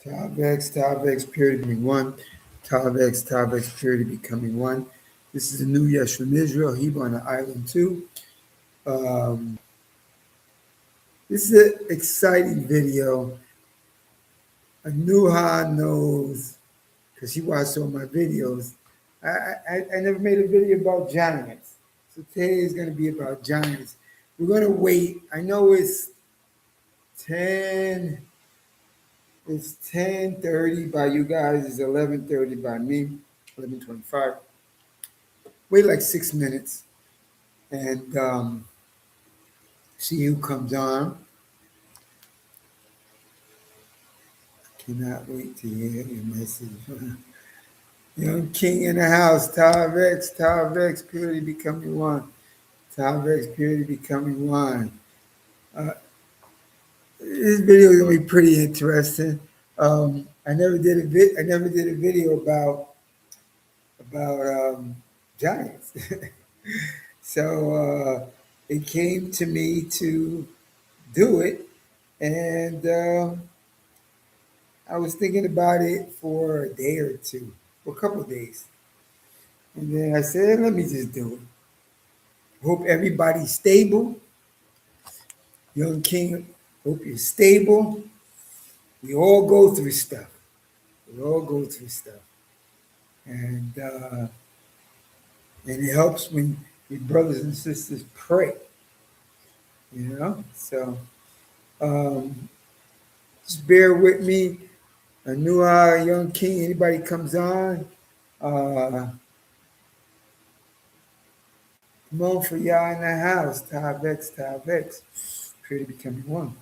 Tav X, purity becoming one. Tav X, purity becoming one. This is the new Yesh from Israel, Hebrew on the island too. Um, this is an exciting video. Anuha knows, because she watched all my videos. I never made a video about giants. So today is going to be about giants. We're going to wait. I know 10, it's 10:30 by you guys, it's 11:30 by me, 11:25. Wait like 6 minutes and see who comes on. Cannot wait to hear your message. Young King in the house, Tav X, purity becoming one. Tav X, purity becoming one. Uh, this video is gonna be pretty interesting. I never did a video about giants. So it came to me to do it, and I was thinking about it for a day or two, for a couple of days, and then I said, "Let me just do it." Hope everybody's stable. Young King, hope you're stable. We all go through stuff. We all go through stuff, and and it helps when your brothers and sisters pray. So um, just bear with me. A new young king, anybody comes on, uh, come on for y'all in the house. Tav X, pray to becoming one.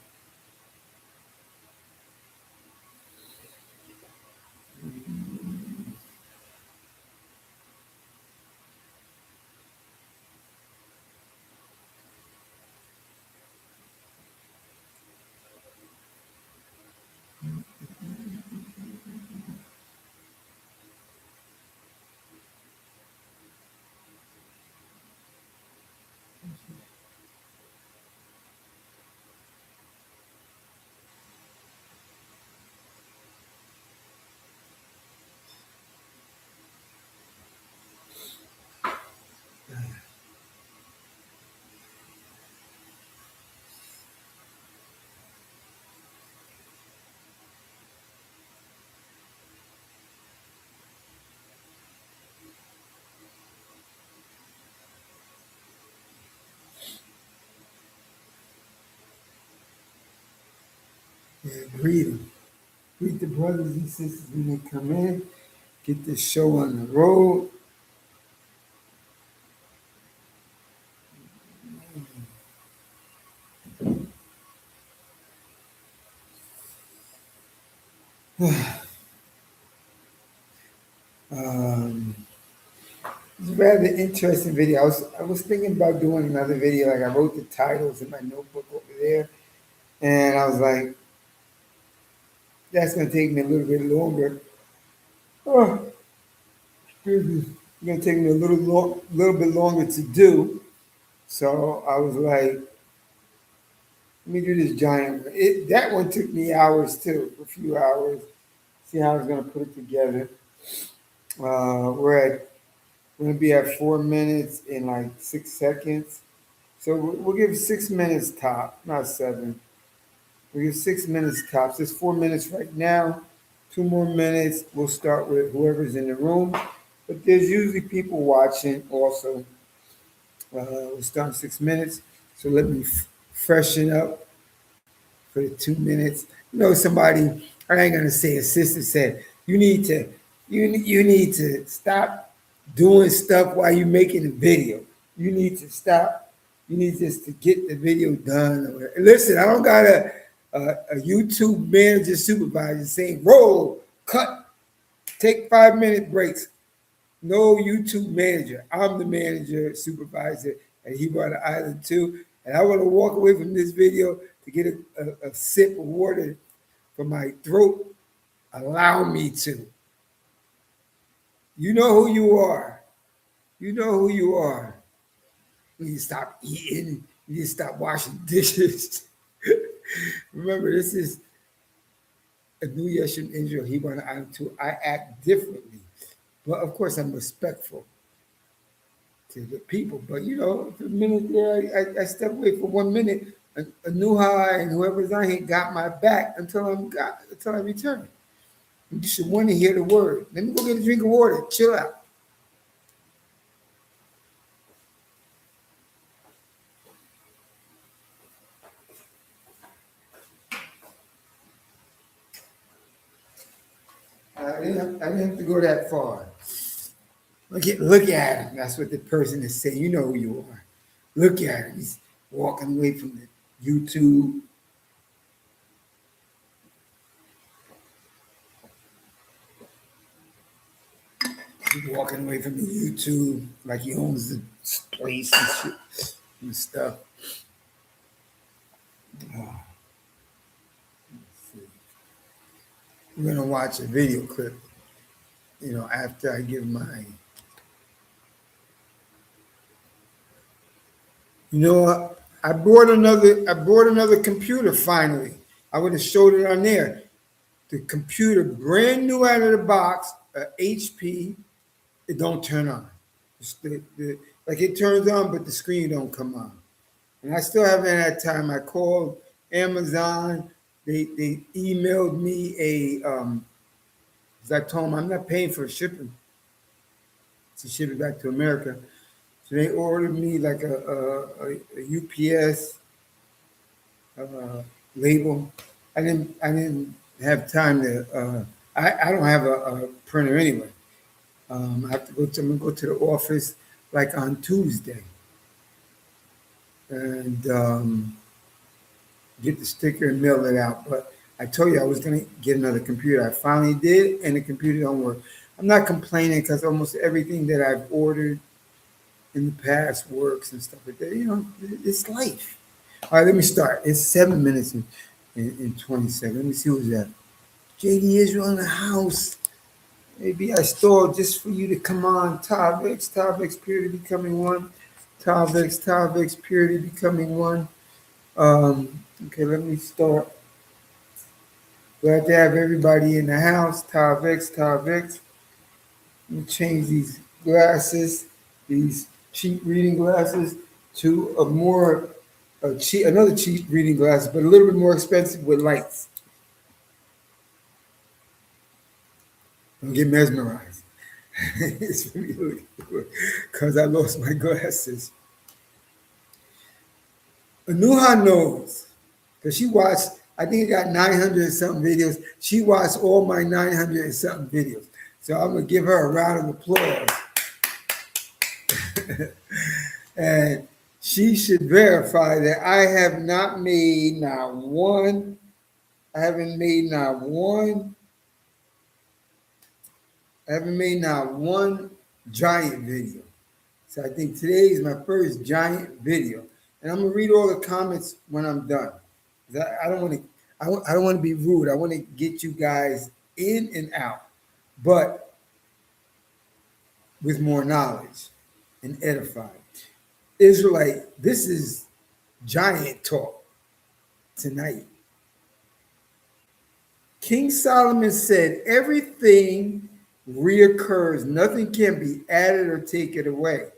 Yeah, greet them. Greet the brothers and sisters when they come in. Get this show on the road. Um, it's a rather interesting video. I was thinking about doing another video. Like I wrote the titles in my notebook over there, and I was like, that's gonna take me a little bit longer. Oh, excuse me. It's gonna take me little bit longer to do. So I was like, let me do this giant. That one took me hours too, a few hours. See how I was gonna put it together. We're gonna be at 4 minutes in like 6 seconds. So we'll give 6 minutes top, not seven. We'll give 6 minutes tops. It's 4 minutes right now. 2 more minutes. We'll start with whoever's in the room. But there's usually people watching also. We'll start in 6 minutes. So let me freshen up for the 2 minutes. Somebody, I ain't gonna say a sister said, you need to stop doing stuff while you're making a video. You need to stop. You need just to get the video done. Listen, I don't got a YouTube manager supervisor saying roll, cut, take 5 minute breaks. No YouTube manager. I'm the manager, supervisor, and he brought an island too. And I want to walk away from this video to get a sip of water from my throat. Allow me to. You know who you are. You know who you are. You need to stop eating. You need to stop washing dishes. Remember, this is a new Yeshua in Israel, Hebrew and I too, I act differently. But of course, I'm respectful to the people. But you know, for a minute there, I stepped away for 1 minute. A new high and whoever's on here got my back until I return. You should want to hear the word. Let me go get a drink of water. Chill out. I didn't have to go that far. Look at him. That's what the person is saying. You know who you are. Look at him. He's walking away from the YouTube. He's walking away from the YouTube like he owns the place and shit and stuff. Oh, we're gonna watch a video clip. You know, after I give my. You know, I bought another computer finally. I would have showed it on there. The computer, brand new out of the box, HP. It don't turn on. Like it turns on, but the screen don't come on. And I still haven't had time. I called Amazon. They emailed me a 'cause I told them I'm not paying for shipping to ship it back to America. So they ordered me like a UPS label. I didn't have time to. I don't have a printer anyway. I have to go to I'm gonna go to the office like on Tuesday and get the sticker and mail it out. But I told you I was gonna get another computer. I finally did, and the computer don't work. I'm not complaining because almost everything that I've ordered in the past works and stuff like that. You know, it's life. All right, let me start. It's 7 minutes and 20 seconds. Let me see who's that. JD Israel in the house. Maybe I stalled just for you to come on. Tavex, purity becoming one. Tavex, purity becoming one. Okay, let me start. Glad to have everybody in the house. Tavex. Let me change these glasses, these cheap reading glasses, to a more cheap, another cheap reading glasses, but a little bit more expensive with lights. Don't get mesmerized. It's really because I lost my glasses. Anuha knows because she watched. I think I got 900 and something videos. She watched all my 900 and something videos. So I'm gonna give her a round of applause. And she should verify that I have not made not one. I haven't made not one. I haven't made not one giant video. So I think today is my first giant video, and I'm gonna read all the comments when I'm done. 'Cause I don't want to. I don't want to be rude. I want to get you guys in and out, but with more knowledge and edifying. Israelite, this is giant talk tonight. King Solomon said, everything reoccurs, nothing can be added or taken away.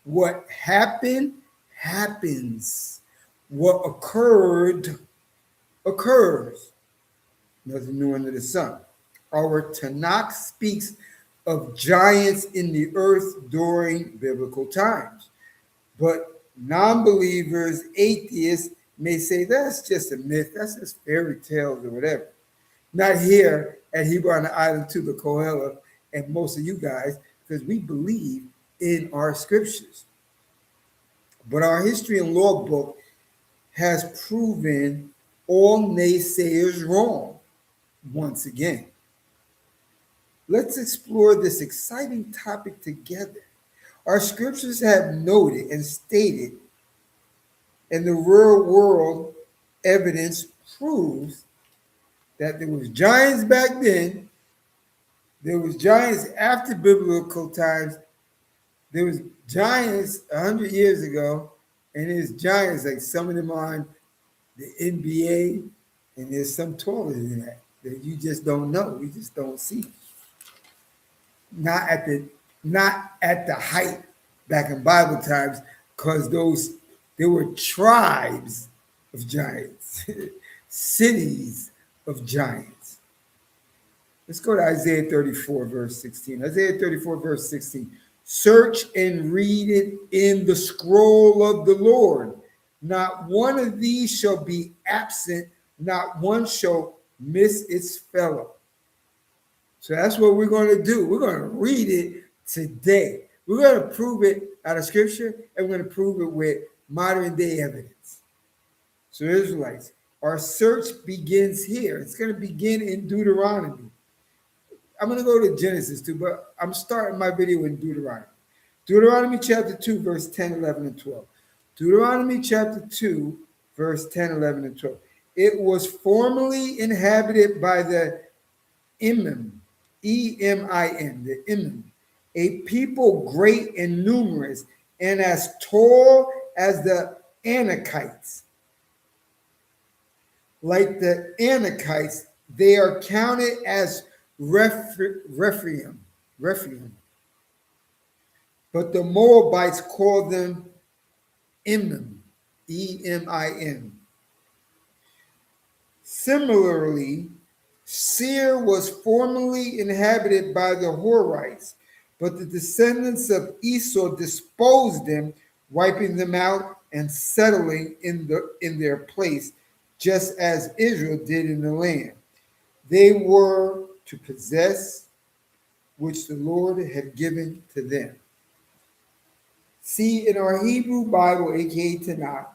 What happened, happens. What occurred, occurs. Nothing new under the sun. Our Tanakh speaks of giants in the earth during biblical times. But non believers, atheists, may say that's just a myth, that's just fairy tales or whatever. Not here at Hebrew on the Island to the Kohelah and most of you guys, because we believe in our scriptures. But our history and law book has proven all naysayers wrong once again. Let's explore this exciting topic together. Our scriptures have noted and stated, and the real world evidence proves that there was giants back then, there was giants after biblical times, there was giants 100 years ago, and there's giants like some of them on the NBA, and there's some taller than that. that you just don't know. We just don't see. Not at the not at the height back in Bible times, because those there were tribes of giants, cities of giants. Let's go to Isaiah 34, verse 16. Isaiah 34, verse 16. Search and read it in the scroll of the Lord. Not one of these shall be absent, not one shall miss its fellow. So that's what we're going to do. We're going to read it today. We're going to prove it out of scripture, and we're going to prove it with modern day evidence. So, Israelites, our search begins here. It's going to begin in Deuteronomy. I'm going to go to Genesis too, but I'm starting my video in Deuteronomy. Deuteronomy chapter 2, verse 10, 11, and 12. Deuteronomy chapter 2, verse 10, 11, and 12. It was formerly inhabited by the Imim, Emin, the Imim, a people great and numerous, and as tall as the Anakites. Like the Anakites, they are counted as Rephaim. But the Moabites call them Emim, Emin. Similarly, Seir was formerly inhabited by the Horites, but the descendants of Esau disposed them, wiping them out and settling in their place, just as Israel did in the land. They were to possess which the Lord had given to them. See, in our Hebrew Bible, aka Tanakh,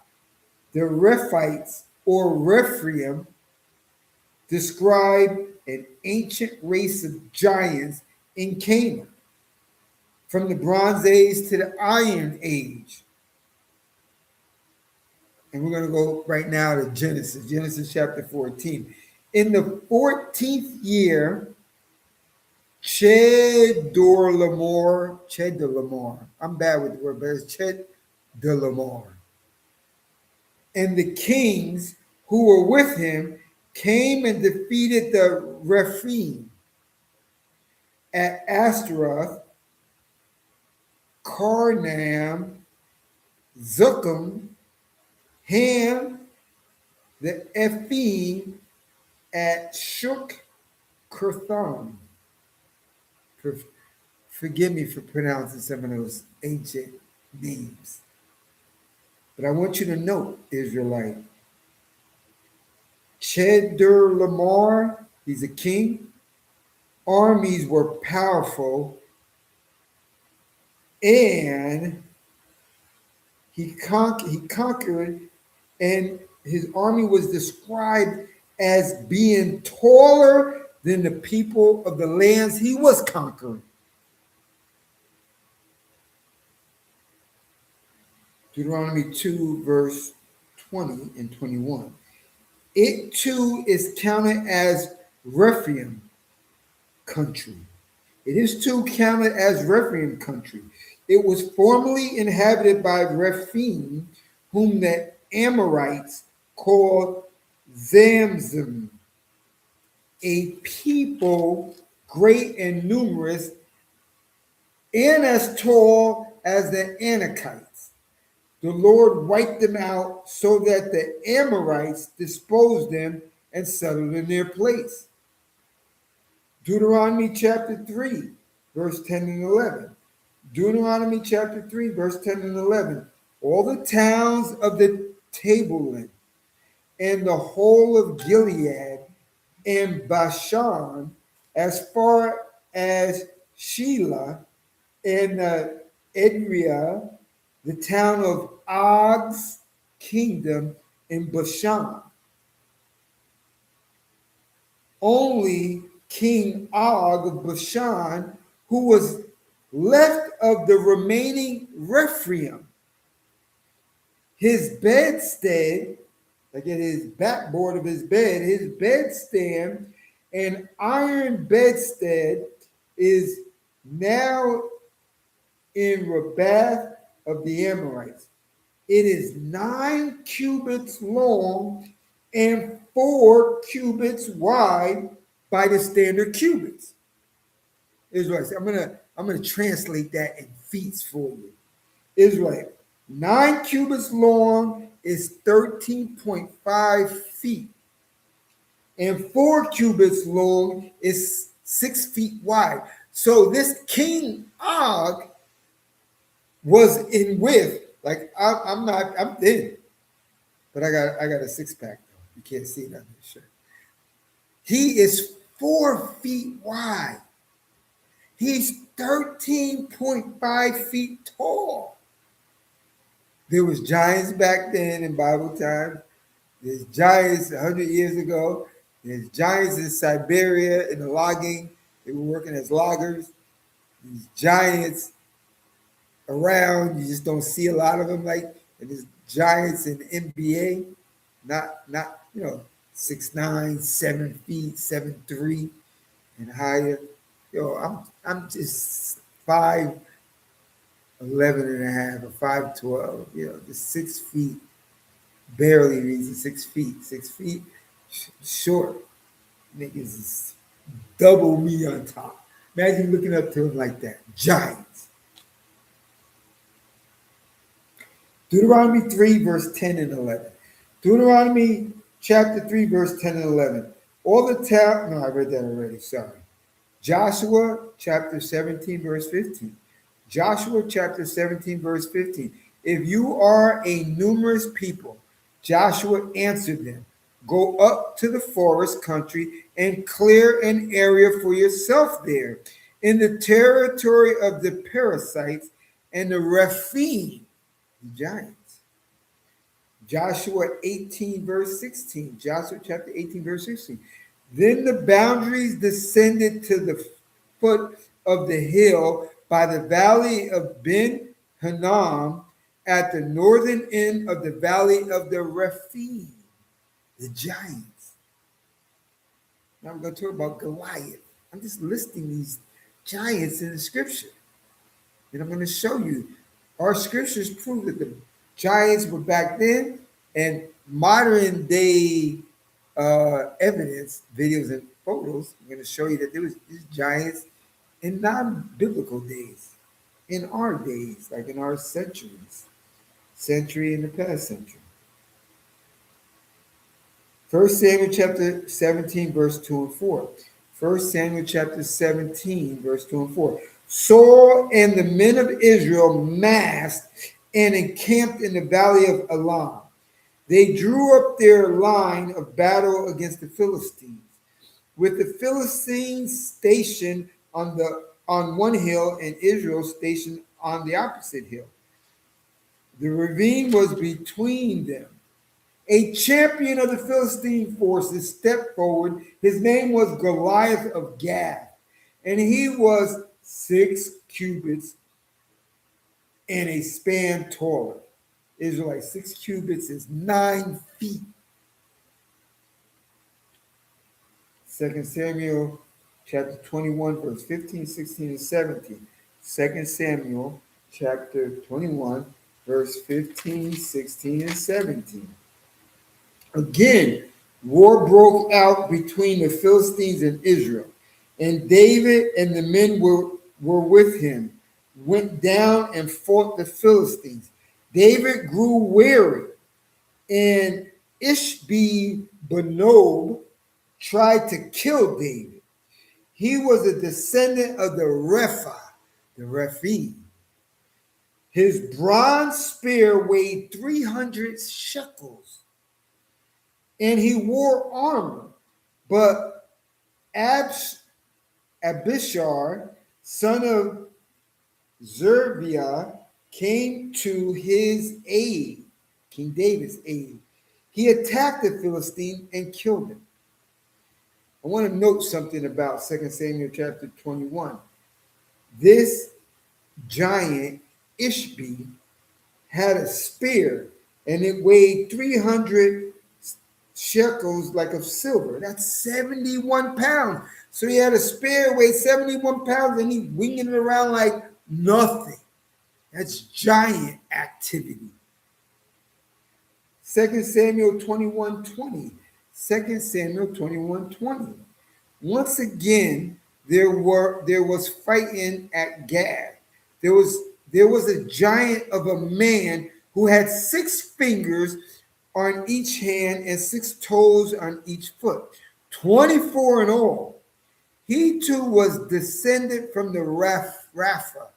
the Rephites or Rephaim describe an ancient race of giants in Canaan, from the Bronze Age to the Iron Age. And we're going to go right now to Genesis chapter 14. In the 14th year, Chedorlaomer, I'm bad with the word, but it's Chedorlaomer, and the kings who were with him came and defeated the Rephaim at Ashtaroth, Karnam, Zuchem, Ham, the Ephim at Shuk Kirtham. Forgive me for pronouncing some of those ancient names. But I want you to note, Israelite, Chedorlaomer, he's a king. Armies were powerful, and he conquered, and his army was described as being taller than the people of the lands he was conquering. Deuteronomy 2, verse 20 and 21. It too is counted as Rephaim country. It is too counted as Rephaim country. It was formerly inhabited by Rephaim, whom the Amorites called Zamzum, a people great and numerous, and as tall as the Anakites. The Lord wiped them out so that the Amorites disposed them and settled in their place. Deuteronomy chapter 3, verse 10 and 11. Deuteronomy chapter 3, verse 10 and 11. All the towns of the tableland and the whole of Gilead and Bashan, as far as Shelah and Edria, the town of Og's kingdom in Bashan. Only King Og of Bashan, who was left of the remaining Rephaim, his bedstead, like at his backboard of his bed, his bedstand, an iron bedstead is now in Rabbath of the Amorites. It is 9 cubits long and 4 cubits wide by the standard cubits. Israelites, I'm gonna translate that in feet for you. Israelite, 9 cubits long is 13.5 feet, and 4 cubits long is 6 feet wide. So this King Og was in width. Like I'm thin, but I got a six pack though. You can't see it on this shirt. He is 4 feet wide. He's 13.5 feet tall. There was giants back then in Bible times. There's giants 100 years ago. There's giants in Siberia in the logging. They were working as loggers. These giants around. You just don't see a lot of them. Like, and there's giants in the NBA, not 6'9", 7 feet, 7'3", and higher. I'm just 5'11" and a half or 5'12". Just 6 feet, barely reaching 6 feet. 6 feet short. Niggas is double me on top. Imagine looking up to him like that. Giants. Deuteronomy 3, verse 10 and 11. Deuteronomy chapter 3, verse 10 and 11. All the town, no, I read that already, sorry. Joshua chapter 17, verse 15. Joshua chapter 17, verse 15. If you are a numerous people, Joshua answered them, go up to the forest country and clear an area for yourself there in the territory of the Perizzites and the Rephaim, the giants. Joshua 18, verse 16. Joshua chapter 18, verse 16. Then the boundaries descended to the foot of the hill by the valley of Ben Hinnom at the northern end of the valley of the Rephaim, the giants. Now I'm going to talk about Goliath. I'm just listing these giants in the scripture. And I'm going to show you our scriptures prove that the giants were back then, and modern day evidence, videos and photos, I'm going to show you that there was these giants in non-biblical days, in our days, like in our century in the past century. 1 Samuel chapter 17, verse 2 and 4. 1 Samuel chapter 17, verse 2 and 4. Saul and the men of Israel massed and encamped in the valley of Elam. They drew up their line of battle against the Philistines, with the Philistines stationed on one hill and Israel stationed on the opposite hill. The ravine was between them. A champion of the Philistine forces stepped forward. His name was Goliath of Gath, and he was 6 cubits and a span taller. Israelite, 6 cubits is 9 feet. 2 Samuel chapter 21, verse 15, 16, and 17. 2 Samuel chapter 21, verse 15, 16, and 17. Again, war broke out between the Philistines and Israel, and David and the men were with him, went down and fought the Philistines. David grew weary, and Ishbi-Benob tried to kill David. He was a descendant of the Rephaim. His bronze spear weighed 300 shekels, and he wore armor. But Abishar, son of Zeruiah, came to his aid, King David's aid. He attacked the Philistine and killed him. I want to note something about 2 Samuel chapter 21. This giant, Ishbi, had a spear, and it weighed 300 shekels like of silver. That's 71 pounds. So he had a spear, weighed 71 pounds, and he winging it around like nothing. That's giant activity. 2 Samuel 21:20. 2 Samuel 21:20. Once again, there was fighting at Gad. There was there was a giant of a man who had 6 fingers on each hand and 6 toes on each foot, 24 in all. He too was descended from the Rapha.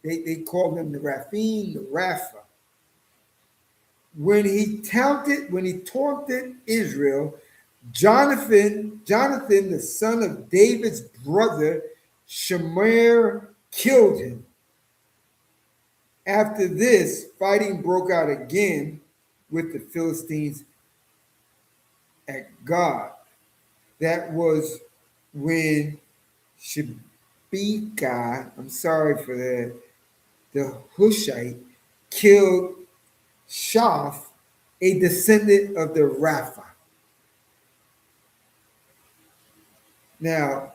They called him the Raphim, the Rapha. When he taunted Israel, Jonathan, the son of David's brother, Shemer, killed him. After this, fighting broke out again with the Philistines at God. That was when Shabika, I'm sorry for that, the Hushite, killed Shaph, a descendant of the Rapha. Now,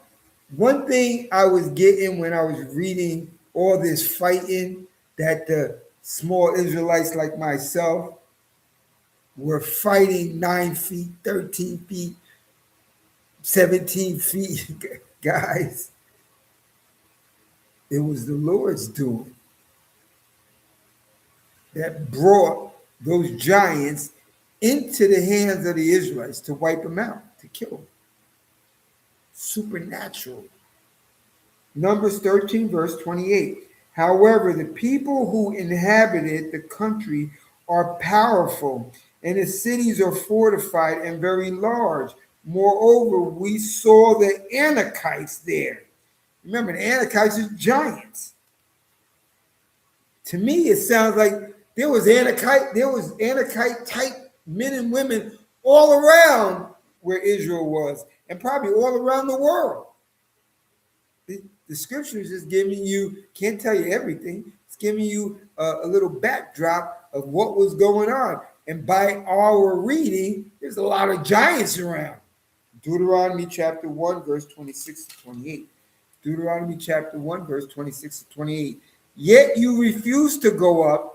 one thing I was getting when I was reading all this fighting that the small Israelites like myself were fighting 9 feet, 13 feet, 17 feet guys, it was the Lord's doing that brought those giants into the hands of the Israelites to wipe them out, to kill them. Supernatural. Numbers 13, verse 28. However, the people who inhabited the country are powerful, and the cities are fortified and very large. Moreover, we saw the Anakites there. Remember, the Anakites are giants. To me, it sounds like there was Anakite type men and women all around where Israel was, and probably all around the world. The scripture is just giving you, can't tell you everything. It's giving you a little backdrop of what was going on. And by our reading, there's a lot of giants around. Deuteronomy chapter 1, verse 26 to 28. Deuteronomy chapter 1, verse 26 to 28. Yet you refuse to go up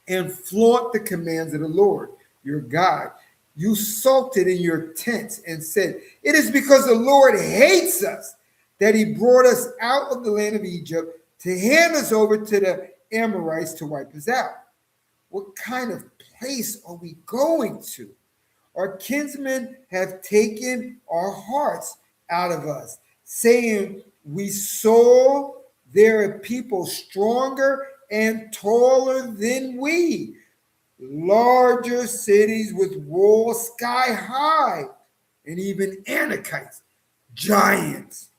and flaunt the commands of the Lord, your God. You sulked in your tents and said, it is because the Lord hates us that he brought us out of the land of Egypt to hand us over to the Amorites to wipe us out. What kind of place are we going to? Our kinsmen have taken our hearts out of us, saying, we saw there are people stronger and taller than we, larger cities with walls sky high, and even Anakites, giants.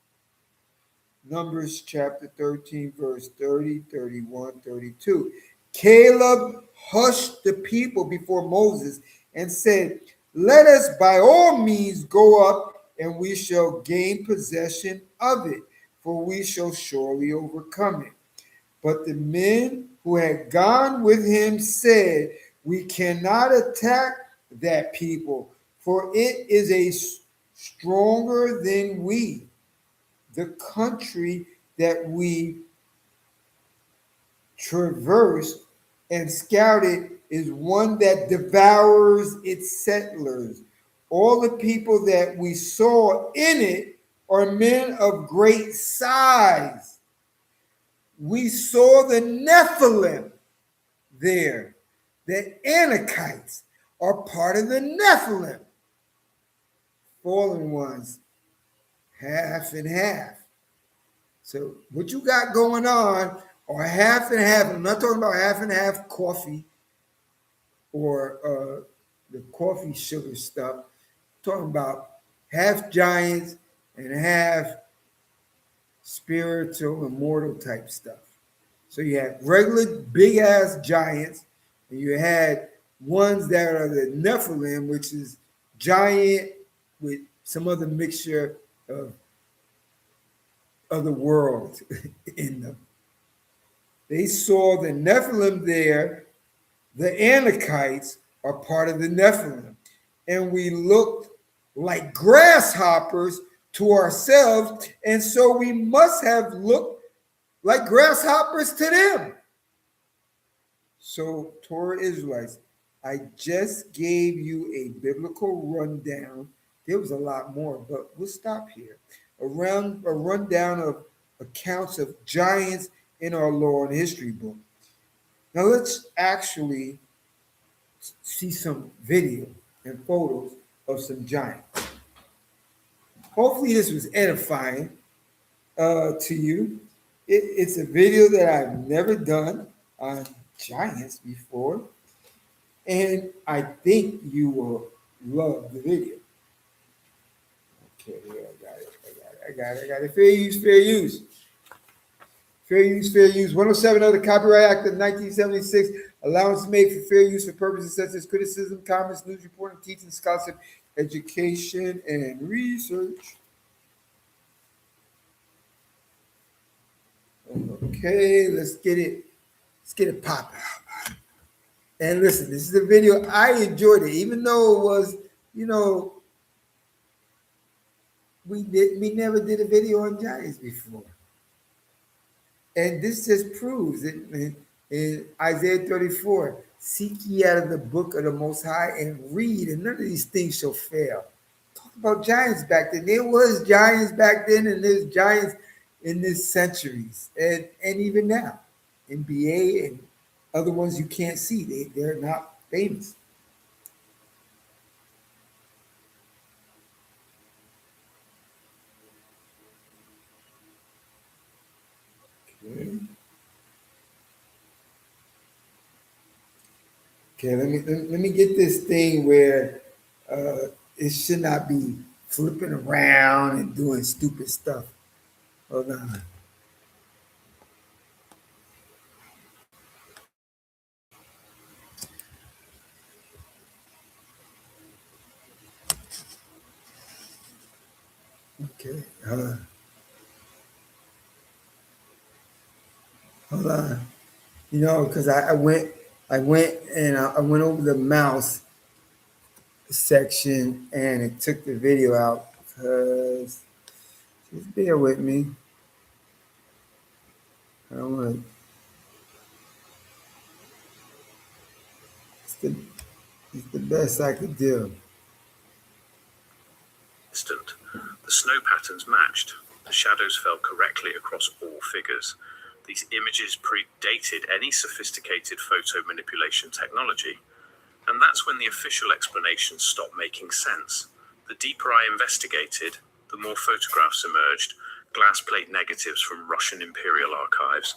Numbers chapter 13, verse 30, 31, 32. Caleb hushed the people before Moses and said, let us by all means go up, and we shall gain possession of it, for we shall surely overcome it. But the men who had gone with him said, we cannot attack that people, for it is a stronger than we. The country that we traversed and scouted is one that devours its settlers. All the people that we saw in it are men of great size. We saw the Nephilim there. The Anakites are part of the Nephilim. Fallen ones, half and half. So what you got going on are half and half. I'm not talking about half and half coffee or the coffee sugar stuff. I'm talking about half giants and half spiritual, immortal type stuff. So you had regular big ass giants, and you had ones that are the Nephilim, which is giant with some other mixture of other world in them. They saw the Nephilim there. The Anakites are part of the Nephilim. And we looked like grasshoppers to ourselves, and so we must have looked like grasshoppers to them. So, Torah Israelites, I just gave you a biblical rundown. There was a lot more, but we'll stop here. A rundown of accounts of giants in our law and history book. Now let's actually see some video and photos of some giants. Hopefully, this was edifying to you. It's a video that I've never done on giants before, and I think you will love the video. Okay, yeah, I got it. Fair use, fair use. Fair use, fair use. 107 of the Copyright Act of 1976. Allowance made for fair use for purposes such as criticism, comments, news reporting, teaching, scholarship, education, and research. Okay, let's get it. Let's get it popping. And listen, this is a video. I enjoyed it, even though it was, you know, we never did a video on giants before. And this just proves it in Isaiah 34, seek ye out of the book of the Most High and read, and none of these things shall fail. Talk about giants back then. There was giants back then, and there's giants in this centuries, and even now. NBA and other ones you can't see. They're not famous. Okay. Okay, let me get this thing where it should not be flipping around and doing stupid stuff. Hold on. Okay. Hold on. You know, because I went over the mouse section and it took the video out because just bear with me. I don't want to. It's the it's the best I could do. Instant. The snow patterns matched. The shadows fell correctly across all figures. These images predated any sophisticated photo manipulation technology, and that's when the official explanations stopped making sense. The deeper I investigated, the more photographs emerged, glass plate negatives from Russian imperial archives,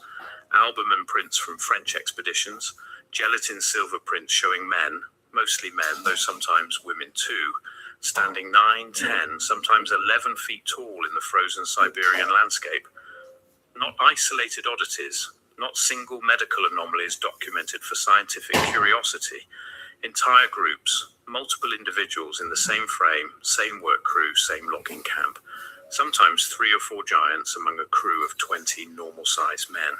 album and prints from French expeditions, gelatin silver prints showing men, mostly men, though sometimes women too, standing 9, 10, sometimes 11 feet tall in the frozen Siberian landscape. Not isolated oddities, not single medical anomalies documented for scientific curiosity. Entire groups, multiple individuals in the same frame, same work crew, same logging camp. Sometimes 3 or 4 giants among a crew of 20 normal-sized men.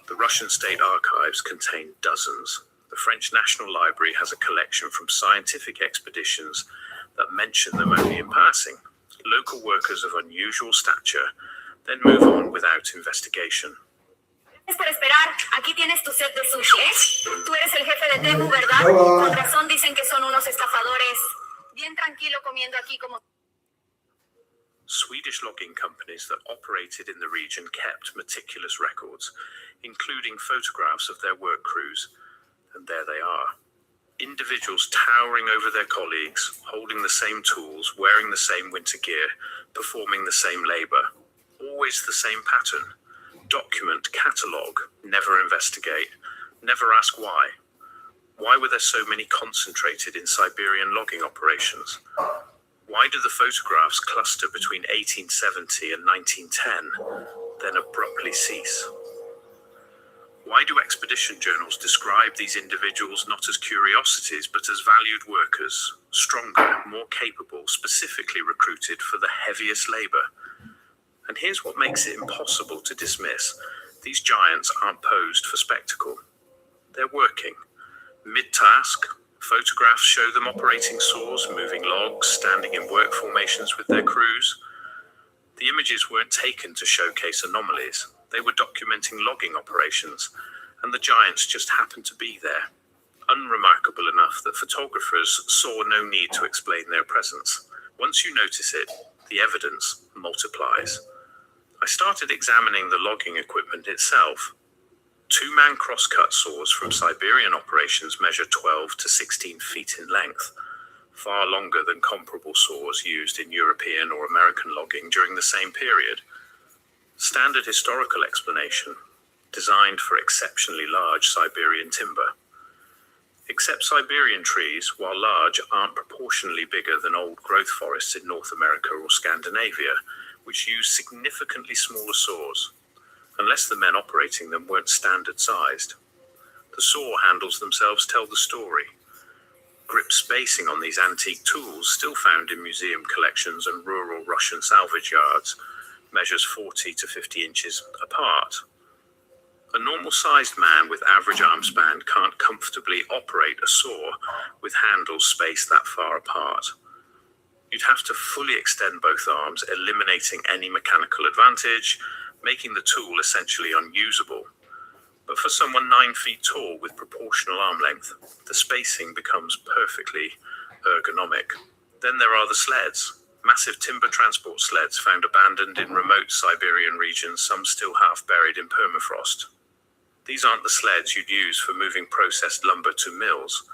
The Russian state archives contain dozens. The French National Library has a collection from scientific expeditions that mention them only in passing. Local workers of unusual stature then move on without investigation. Gracias por esperar. Aquí tienes tu set de sushi, ¿eh? Tú eres el jefe de Temu, ¿verdad? Con razón dicen que son unos estafadores. Bien tranquilo comiendo aquí como... Swedish logging companies that operated in the region kept meticulous records, including photographs of their work crews. And there they are. Individuals towering over their colleagues, holding the same tools, wearing the same winter gear, performing the same labor. Always the same pattern. Document, catalogue, never investigate, never ask why. Why were there so many concentrated in Siberian logging operations? Why do the photographs cluster between 1870 and 1910, then abruptly cease? Why do expedition journals describe these individuals not as curiosities but as valued workers, stronger, more capable, specifically recruited for the heaviest labor? And here's what makes it impossible to dismiss. These giants aren't posed for spectacle. They're working. Mid-task, photographs show them operating saws, moving logs, standing in work formations with their crews. The images weren't taken to showcase anomalies. They were documenting logging operations, and the giants just happened to be there. unremarkable enough that photographers saw no need to explain their presence. Once you notice it, the evidence multiplies. I started examining the logging equipment itself. Two-man cross-cut saws from Siberian operations measure 12 to 16 feet in length, far longer than comparable saws used in European or American logging during the same period. Standard historical explanation, designed for exceptionally large Siberian timber. Except Siberian trees, while large, aren't proportionally bigger than old-growth forests in North America or Scandinavia, which use significantly smaller saws, unless the men operating them weren't standard-sized. The saw handles themselves tell the story. Grip spacing on these antique tools, still found in museum collections and rural Russian salvage yards, measures 40 to 50 inches apart. A normal-sized man with average arm span can't comfortably operate a saw with handles spaced that far apart. You'd have to fully extend both arms, eliminating any mechanical advantage, making the tool essentially unusable. But for someone 9 feet tall with proportional arm length, the spacing becomes perfectly ergonomic. Then there are the sleds. Massive timber transport sleds found abandoned in remote Siberian regions, some still half buried in permafrost. These aren't the sleds you'd use for moving processed lumber to mills.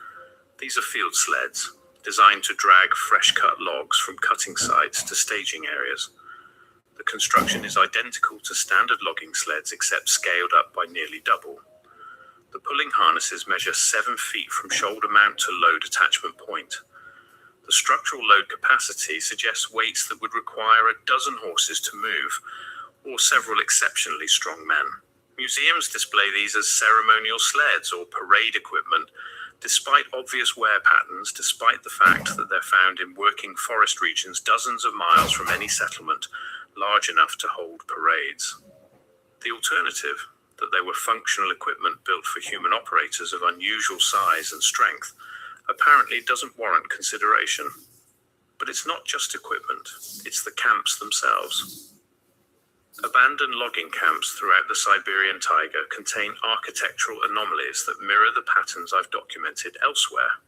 These are field sleds, designed to drag fresh-cut logs from cutting sites to staging areas. The construction is identical to standard logging sleds, except scaled up by nearly double. The pulling harnesses measure 7 feet from shoulder mount to load attachment point. The structural load capacity suggests weights that would require a dozen horses to move, or several exceptionally strong men. Museums display these as ceremonial sleds or parade equipment, despite obvious wear patterns, despite the fact that they're found in working forest regions dozens of miles from any settlement large enough to hold parades. The alternative, that they were functional equipment built for human operators of unusual size and strength, apparently doesn't warrant consideration. But it's not just equipment, it's the camps themselves. Abandoned logging camps throughout the Siberian taiga contain architectural anomalies that mirror the patterns I've documented elsewhere.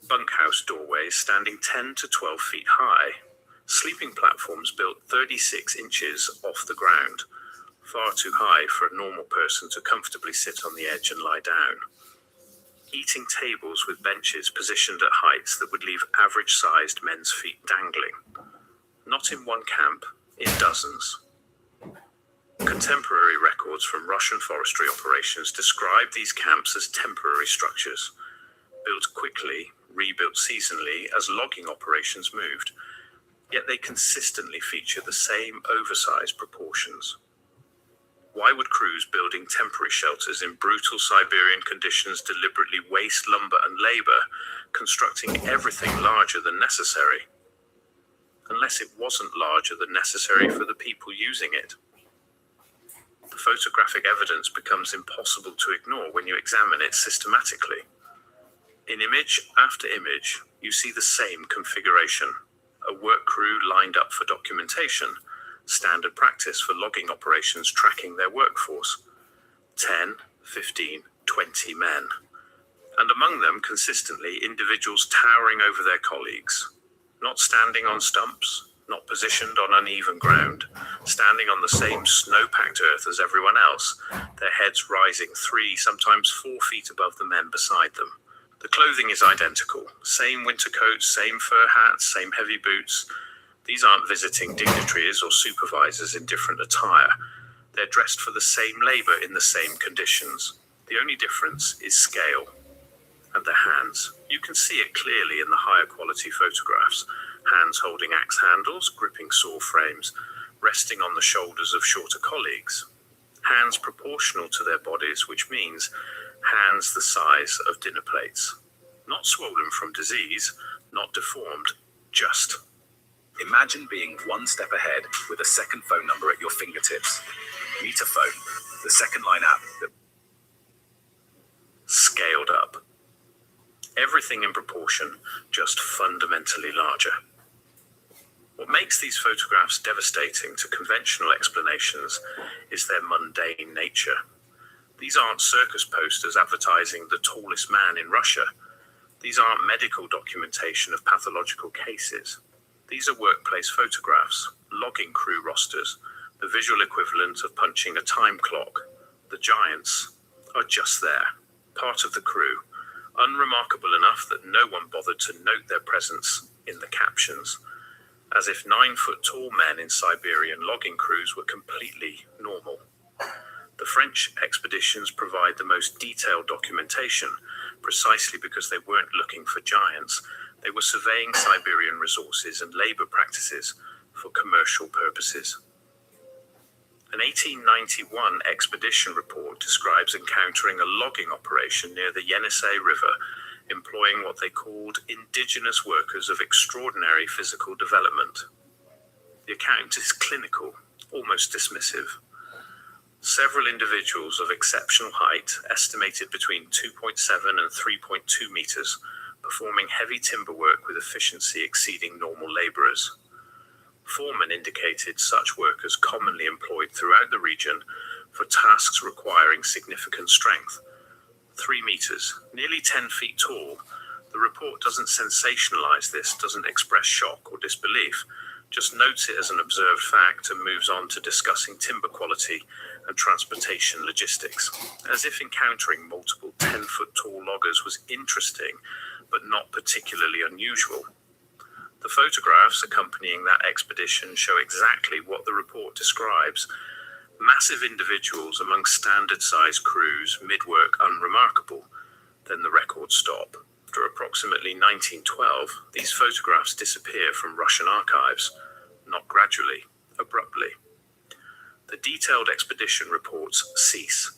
Bunkhouse doorways standing 10 to 12 feet high, sleeping platforms built 36 inches off the ground, far too high for a normal person to comfortably sit on the edge and lie down. Eating tables with benches positioned at heights that would leave average-sized men's feet dangling. Not in one camp, in dozens. Contemporary records from Russian forestry operations describe these camps as temporary structures, built quickly, rebuilt seasonally as logging operations moved, yet they consistently feature the same oversized proportions. Why would crews building temporary shelters in brutal Siberian conditions deliberately waste lumber and labor, constructing everything larger than necessary? Unless it wasn't larger than necessary for the people using it. The photographic evidence becomes impossible to ignore when you examine it systematically. In image after image, you see the same configuration. A work crew lined up for documentation, standard practice for logging operations tracking their workforce. 10, 15, 20 men. And among them, consistently, individuals towering over their colleagues. Not standing on stumps, not positioned on uneven ground, standing on the same snow-packed earth as everyone else, their heads rising 3, sometimes 4 feet above the men beside them. The clothing is identical. Same winter coats, same fur hats, same heavy boots. These aren't visiting dignitaries or supervisors in different attire. They're dressed for the same labor in the same conditions. The only difference is scale. And their hands. You can see it clearly in the higher quality photographs. Hands holding axe handles, gripping saw frames, resting on the shoulders of shorter colleagues. Hands proportional to their bodies, which means hands the size of dinner plates. Not swollen from disease, not deformed, just. Imagine being one step ahead with a second phone number at your fingertips. Meet a phone, the second line app that scaled up. Everything in proportion, just fundamentally larger. What makes these photographs devastating to conventional explanations is their mundane nature. These aren't circus posters advertising the tallest man in Russia. These aren't medical documentation of pathological cases. These are workplace photographs, logging crew rosters, the visual equivalent of punching a time clock. The giants are just there, part of the crew, unremarkable enough that no one bothered to note their presence in the captions, as if 9-foot-tall men in Siberian logging crews were completely normal. The French expeditions provide the most detailed documentation, precisely because they weren't looking for giants. They were surveying Siberian resources and labor practices for commercial purposes. An 1891 expedition report describes encountering a logging operation near the Yenisei River, employing what they called indigenous workers of extraordinary physical development. The account is clinical, almost dismissive. Several individuals of exceptional height, estimated between 2.7 and 3.2 meters, performing heavy timber work with efficiency exceeding normal laborers. Foreman indicated such workers commonly employed throughout the region for tasks requiring significant strength. 3 meters, nearly 10 feet tall. The report doesn't sensationalize this, doesn't express shock or disbelief, just notes it as an observed fact and moves on to discussing timber quality and transportation logistics, as if encountering multiple 10-foot-tall loggers was interesting, but not particularly unusual. The photographs accompanying that expedition show exactly what the report describes. Massive individuals among standard-sized crews, mid-work unremarkable. Then the records stop. After approximately 1912, these photographs disappear from Russian archives, not gradually, abruptly. The detailed expedition reports cease.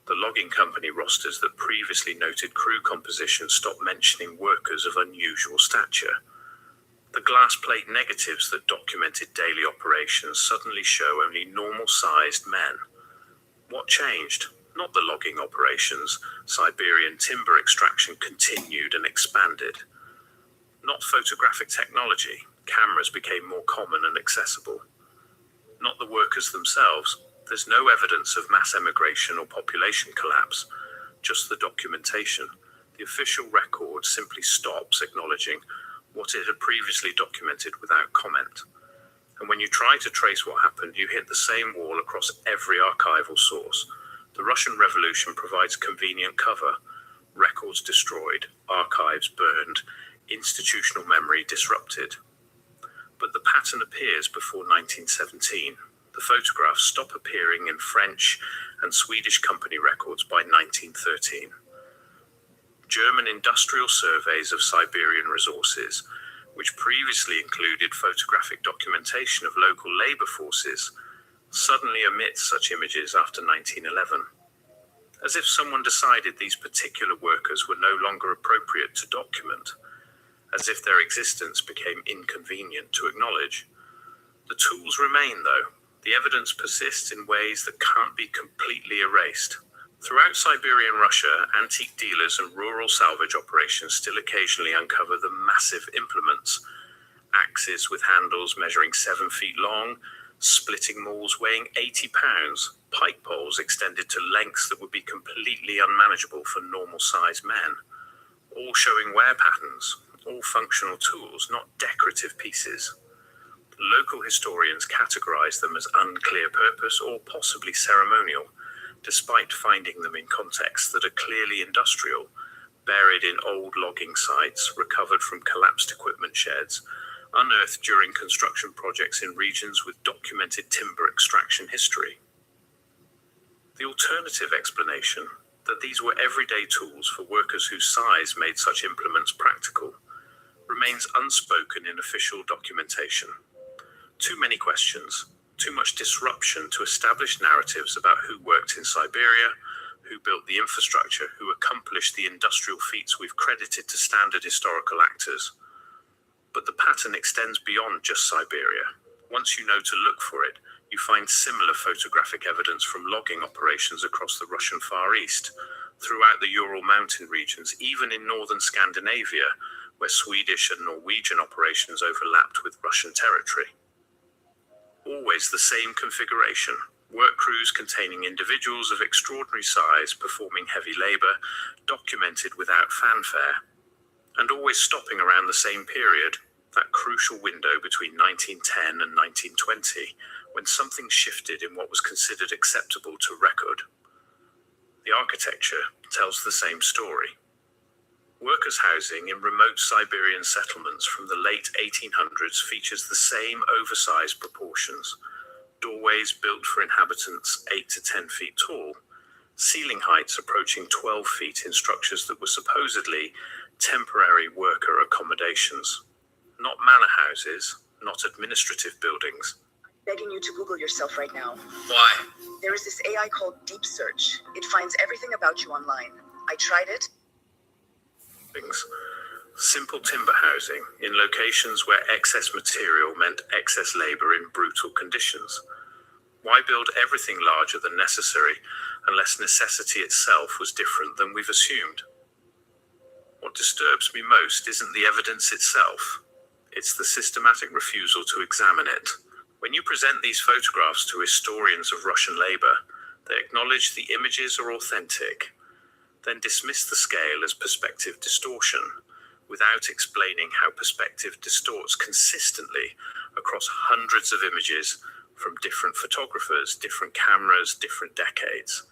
The logging company rosters that previously noted crew composition stop mentioning workers of unusual stature. The glass plate negatives that documented daily operations suddenly show only normal-sized men. What changed? Not the logging operations. Siberian timber extraction continued and expanded. Not photographic technology. Cameras became more common and accessible. Not the workers themselves. There's no evidence of mass emigration or population collapse, just the documentation. The official record simply stops acknowledging what it had previously documented without comment. And when you try to trace what happened, you hit the same wall across every archival source. The Russian Revolution provides convenient cover. Records destroyed, archives burned, institutional memory disrupted. But the pattern appears before 1917. The photographs stop appearing in French and Swedish company records by 1913. German industrial surveys of Siberian resources, which previously included photographic documentation of local labor forces, suddenly omit such images after 1911, as if someone decided these particular workers were no longer appropriate to document, as if their existence became inconvenient to acknowledge. The tools remain, though. The evidence persists in ways that can't be completely erased. Throughout Siberian Russia, antique dealers and rural salvage operations still occasionally uncover the massive implements. Axes with handles measuring 7 feet long, splitting mauls weighing 80 pounds, pike poles extended to lengths that would be completely unmanageable for normal-sized men, all showing wear patterns, all functional tools, not decorative pieces. Local historians categorize them as unclear purpose or possibly ceremonial, despite finding them in contexts that are clearly industrial, buried in old logging sites, recovered from collapsed equipment sheds, unearthed during construction projects in regions with documented timber extraction history. The alternative explanation, that these were everyday tools for workers whose size made such implements practical, remains unspoken in official documentation. Too many questions, too much disruption to establish narratives about who worked in Siberia, who built the infrastructure, who accomplished the industrial feats we've credited to standard historical actors. But the pattern extends beyond just Siberia. Once you know to look for it, you find similar photographic evidence from logging operations across the Russian Far East, throughout the Ural mountain regions, even in northern Scandinavia, where Swedish and Norwegian operations overlapped with Russian territory. Always the same configuration. Work crews containing individuals of extraordinary size performing heavy labor, documented without fanfare, and always stopping around the same period, that crucial window between 1910 and 1920, when something shifted in what was considered acceptable to record. The architecture tells the same story. Workers' housing in remote Siberian settlements from the late 1800s features the same oversized proportions. Doorways built for inhabitants 8 to 10 feet tall, ceiling heights approaching 12 feet in structures that were supposedly temporary worker accommodations. Not manor houses, not administrative buildings. Begging you to Google yourself right now. Why? There is this AI called Deep Search. It finds everything about you online. I tried it. Simple timber housing in locations where excess material meant excess labor in brutal conditions. Why build everything larger than necessary unless necessity itself was different than we've assumed? What disturbs me most isn't the evidence itself. It's the systematic refusal to examine it. When you present these photographs to historians of Russian labor, they acknowledge the images are authentic, then dismiss the scale as perspective distortion, without explaining how perspective distorts consistently across hundreds of images from different photographers, different cameras, different decades.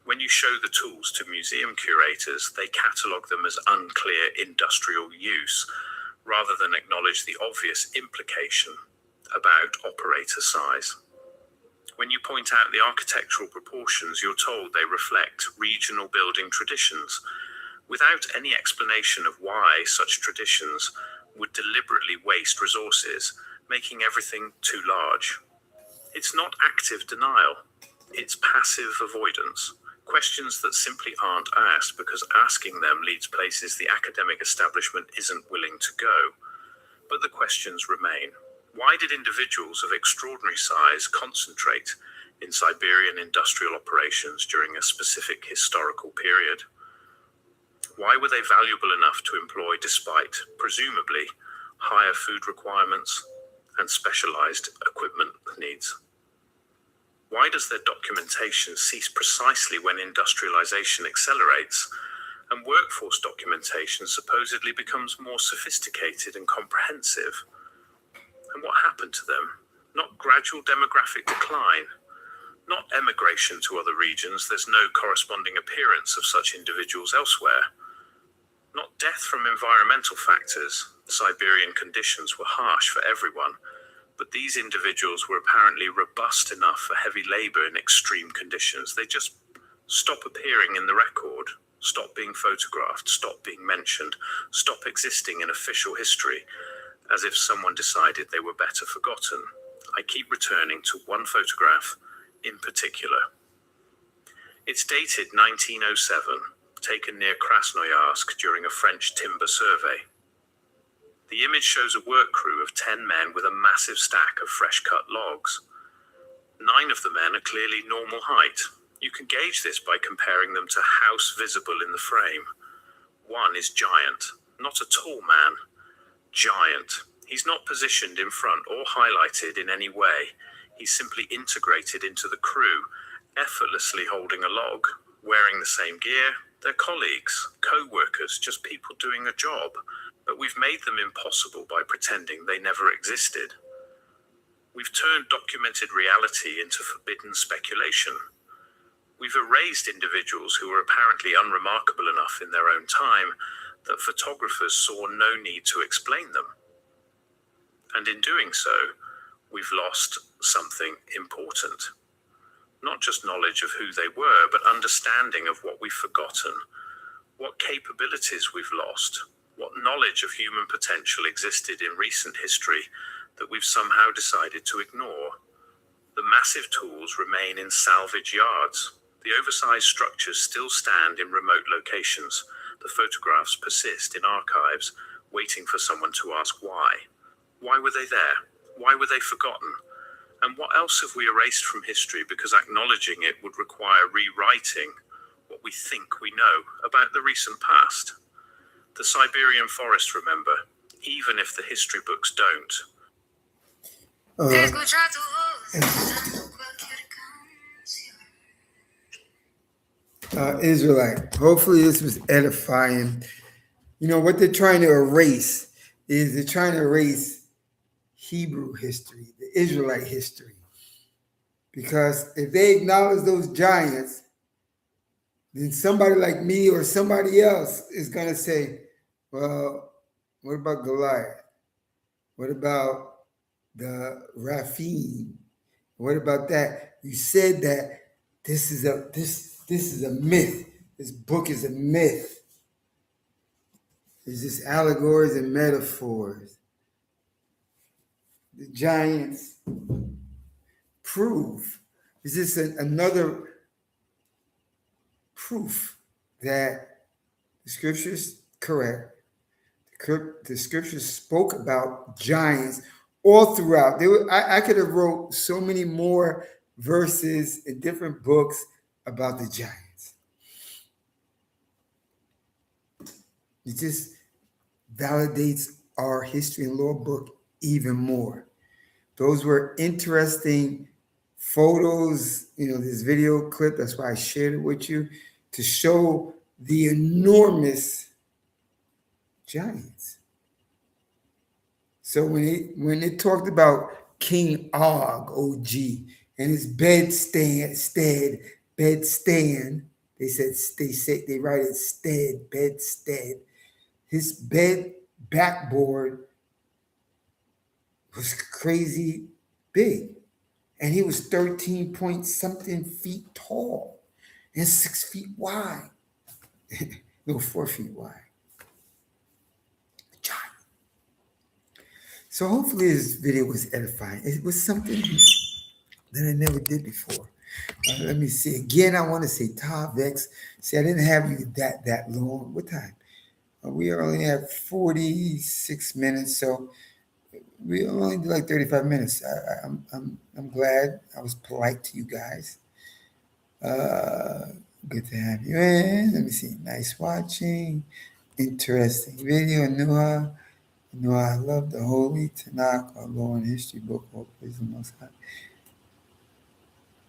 When you show the tools to museum curators, they catalogue them as unclear industrial use, rather than acknowledge the obvious implication about operator size. When you point out the architectural proportions, you're told they reflect regional building traditions, without any explanation of why such traditions would deliberately waste resources, making everything too large. It's not active denial, it's passive avoidance. Questions that simply aren't asked because asking them leads places the academic establishment isn't willing to go. But the questions remain. Why did individuals of extraordinary size concentrate in Siberian industrial operations during a specific historical period? Why were they valuable enough to employ despite, presumably, higher food requirements and specialized equipment needs? Why does their documentation cease precisely when industrialization accelerates and workforce documentation supposedly becomes more sophisticated and comprehensive? And what happened to them? Not gradual demographic decline, not emigration to other regions. There's no corresponding appearance of such individuals elsewhere. Not death from environmental factors. Siberian conditions were harsh for everyone, but these individuals were apparently robust enough for heavy labor in extreme conditions. They just stop appearing in the record, stop being photographed, stop being mentioned, stop existing in official history, as if someone decided they were better forgotten. I keep returning to one photograph in particular. It's dated 1907, taken near Krasnoyarsk during a French timber survey. The image shows a work crew of 10 men with a massive stack of fresh-cut logs. 9 of the men are clearly normal height. You can gauge this by comparing them to house visible in the frame. One is giant, not a tall man. Giant. He's not positioned in front or highlighted in any way. He's simply integrated into the crew, effortlessly holding a log, wearing the same gear. They're colleagues, co-workers, just people doing a job. But we've made them impossible by pretending they never existed. We've turned documented reality into forbidden speculation. We've erased individuals who were apparently unremarkable enough in their own time that photographers saw no need to explain them. And in doing so, we've lost something important. Not just knowledge of who they were, but understanding of what we've forgotten, what capabilities we've lost, what knowledge of human potential existed in recent history that we've somehow decided to ignore. The massive tools remain in salvage yards. The oversized structures still stand in remote locations. The photographs persist in archives, waiting for someone to ask why. Why were they there? Why were they forgotten? And what else have we erased from history because acknowledging it would require rewriting what we think we know about the recent past? The Siberian forest, remember, even if the history books don't. Israelite. Hopefully, this was edifying. You know, what they're trying to erase is they're trying to erase Hebrew history, the Israelite history. Because if they acknowledge those giants, then somebody like me or somebody else is going to say, well, what about Goliath? What about the Raphaim? What about that? You said that this is a myth. This book is a myth. It's just allegories and metaphors. The giants prove. Is this another proof that the scriptures correct? The scriptures spoke about giants all throughout. I could have wrote so many more verses in different books about the giants. It just validates our history and law book even more. Those were interesting photos, this video clip. That's why I shared it with you to show the enormous giants. So when it talked about King Og, and his bedstand, they write it bedstead. His bed backboard was crazy big. And he was 13 point something feet tall and 6 feet wide. No, 4 feet wide. Giant. So hopefully this video was edifying. It was something that I never did before. Let me see. Again, I want to say Vex. See, I didn't have you that long. What time? We only have 46 minutes, so we only do like 35 minutes. I'm glad I was polite to you guys. Good to have you in. Let me see. Nice watching. Interesting video. Noah, I love the Holy Tanakh, our law and history book. All praise the Most High.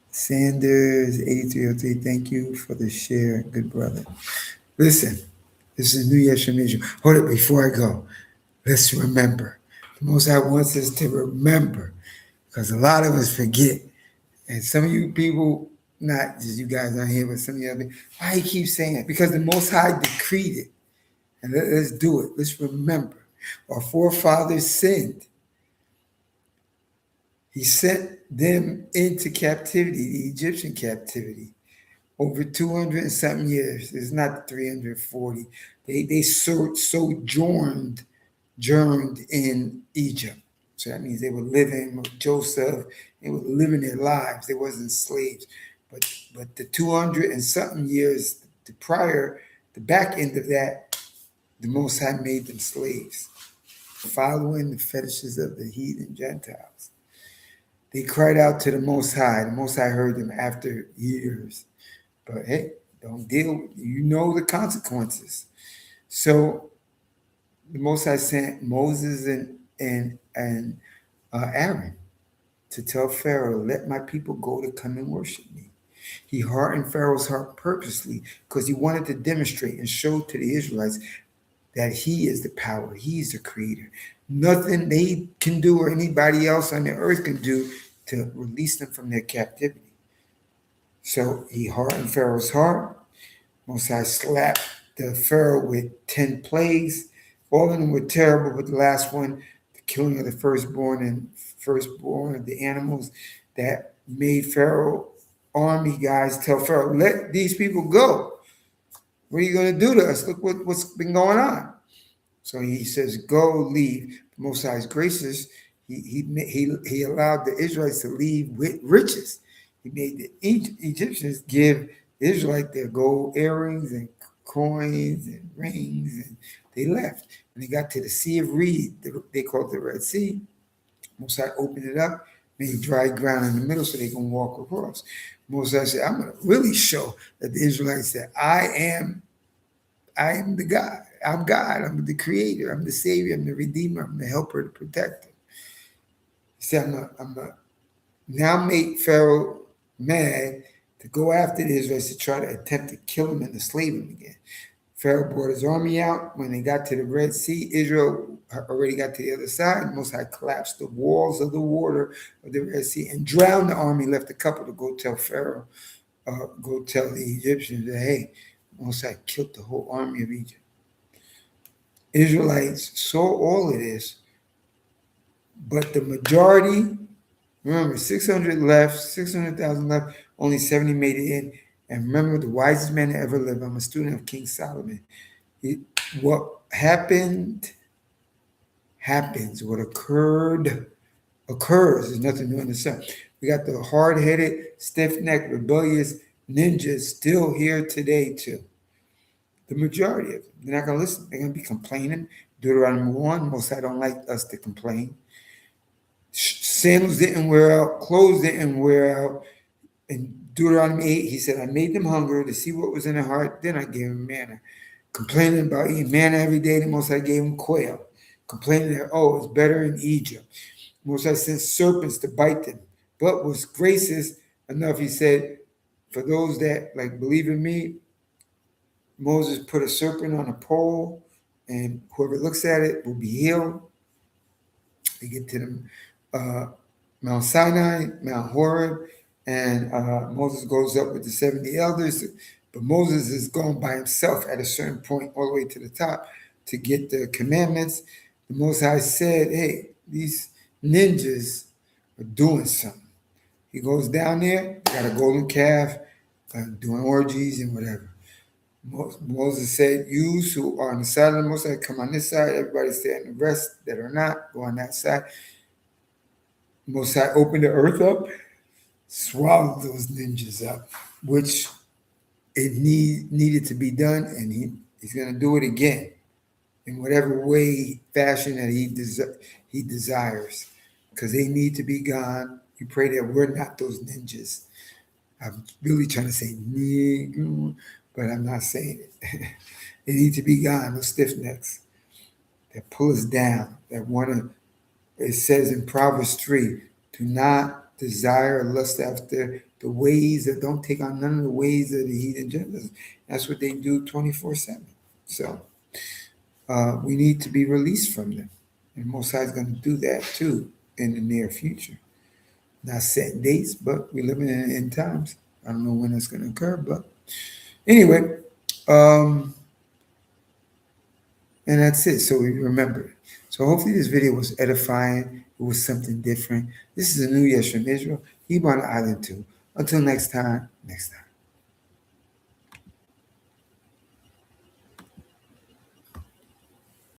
Sanders, 8303, thank you for the share, good brother. Listen, this is New Year's from Israel. Hold it before I go. Let's remember. The Most High wants us to remember, because a lot of us forget. And some of you people, not just you guys on here, but some of you other people, why he keeps saying it? Because the Most High decreed it. And let's do it. Let's remember. Our forefathers sinned. He sent them into captivity, the Egyptian captivity, over 200 and something years. It's not 340. They sojourned in Egypt. So that means they were living with Joseph. They were living their lives. They wasn't slaves. But the 200 and something years prior, the back end of that, the Most High made them slaves, following the fetishes of the heathen Gentiles. They cried out to the Most High. The Most High heard them after years. But hey, don't deal. You know the consequences. So the Most High sent Moses and Aaron to tell Pharaoh, let my people go to come and worship me. He hardened Pharaoh's heart purposely because he wanted to demonstrate and show to the Israelites that he is the power. He's the creator. Nothing they can do or anybody else on the earth can do to release them from their captivity. So he hardened Pharaoh's heart. Mosai slapped the Pharaoh with 10 plagues. All of them were terrible, but the last one, the killing of the firstborn of the animals, that made Pharaoh army guys tell Pharaoh, let these people go. What are you going to do to us? Look what's been going on. So he says, go, leave. The Most High is gracious. He allowed the Israelites to leave with riches. He made the Egyptians give the Israelites their gold earrings and coins and rings, and they left. When they got to the Sea of Reed, they called it the Red Sea, Mosai opened it up, made dry ground in the middle so they can walk across. Mosai said, I'm going to really show that the Israelites said, I am the God. I'm God. I'm the creator. I'm the savior. I'm the redeemer. I'm the helper, the protector. He said, I'm not. Now make Pharaoh mad to go after the Israelites to try to attempt to kill them and enslave them again. Pharaoh brought his army out. When they got to the Red Sea, Israel already got to the other side. Most High collapsed the walls of the water of the Red Sea and drowned the army, left a couple to go tell Pharaoh, go tell the Egyptians that, hey, Most High killed the whole army of Egypt. Israelites saw all of this, but the majority, remember, 600 left, 600,000 left, only 70 made it in. And remember, the wisest man that ever lived, I'm a student of King Solomon. What happened happens. What occurred occurs. There's nothing new in the sun. We got the hard-headed, stiff-necked, rebellious ninjas still here today too. The majority of them. They're not going to listen. They're going to be complaining. Deuteronomy 1, Most High don't like us to complain. Sandals didn't wear out. Clothes didn't wear out. In Deuteronomy 8, he said, I made them hunger to see what was in their heart. Then I gave them manna. Complaining about eating manna every day, the Most High gave them quail. Complaining that, oh, it's better in Egypt. Most High sent serpents to bite them, but was gracious enough. He said, for those that believe in me, Moses put a serpent on a pole, and whoever looks at it will be healed. They get to the Mount Sinai, Mount Horeb, and Moses goes up with the 70 elders. But Moses is going by himself at a certain point all the way to the top to get the commandments. The Most High said, hey, these ninjas are doing something. He goes down there, got a golden calf, doing orgies and whatever. Moses said, you who are on the side of the Most High, come on this side. Everybody stay on the rest that are not, go on that side. Most High opened the earth up, swallowed those ninjas up, which it needed to be done, and he's going to do it again in whatever way, fashion that he desires, because they need to be gone. We pray that we're not those ninjas. I'm really trying to say nigga, but I'm not saying it. They need to be gone, those stiff necks that pull us down, that want to, it says in Proverbs 3, do not desire or lust after the ways that don't take on none of the ways of the heathen Gentiles. That's what they do 24/7. So we need to be released from them. And Most High is going to do that too in the near future. Not set dates, but we're living in end times. I don't know when that's going to occur, but anyway, and that's it. So we remember. So hopefully this video was edifying. It was something different. This is a new Yes from Israel. Hebrew on the island too. Until next time.